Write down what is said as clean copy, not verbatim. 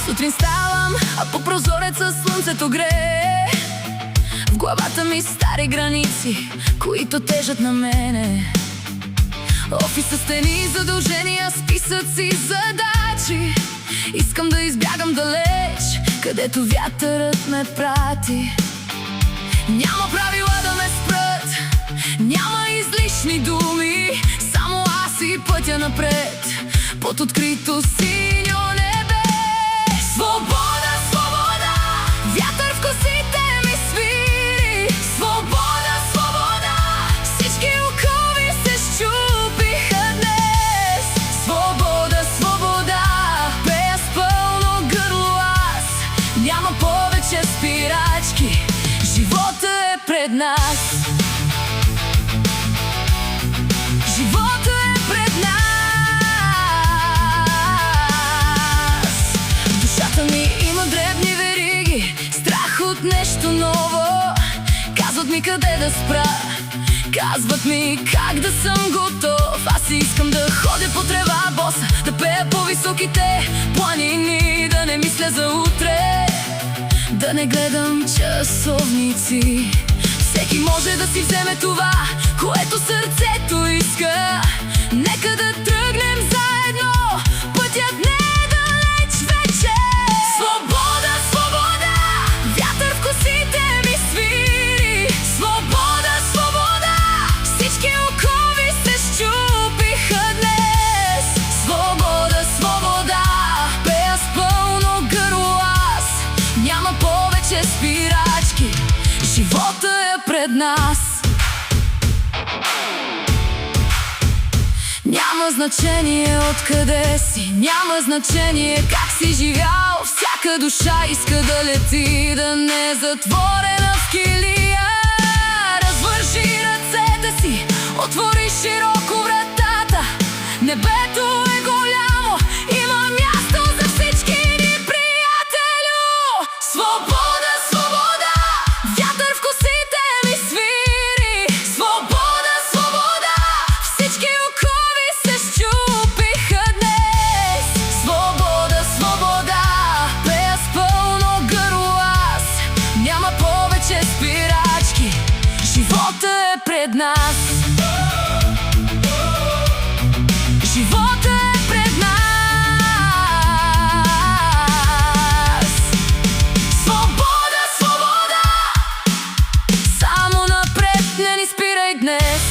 Сутрин ставам, а по прозореца слънцето грее. В главата ми стари граници, които тежат на мене. Офиса, стени, задължения, списъци, задачи. Искам да избягам далеч, където вятърът ме прати. Няма правила да ме спрат, няма излишни думи, само аз и пътя напред под открито синьо небе. Свобода, свобода, вятър в косите ми свири. Свобода, свобода, всички окови се счупиха днес. Свобода, свобода, пея с пълно гърло аз. Няма повече спирачки, живота е пред нас. Живота е пред нас. Душата ми има дребни вериги, страх от нещо ново. Казват ми къде да спра, казват ми как да съм готов. Аз искам да ходя по трева боса, да пея по високите планини, да не мисля за утре, да не гледам часовници. Всеки може да си вземе това, което сърцето иска. Нека да тръгнем заедно, пътят не е далеч вече. Свобода, свобода, вятър в косите ми свири. Свобода, свобода, всички окови се счупиха днес. Свобода, свобода, пея с пълно гърло аз. Няма повече спирачки, живота е пред нас. Няма значение откъде си, няма значение как си живял. Всяка душа иска да лети, да не е затворена в килия. Развържи ръцете си, отвори широко вратата. Небето е голямо, има място за всички ни, приятелю. Свобода, свобода, вятър в косите ми свири. Свобода, свобода, всички окови се счупиха днес. Свобода, свобода, пея с пълно гърло аз. Няма повече спирачки, живота е пред нас. Живота е пред нас. Свобода, свобода, само напред, не ни спирай днес.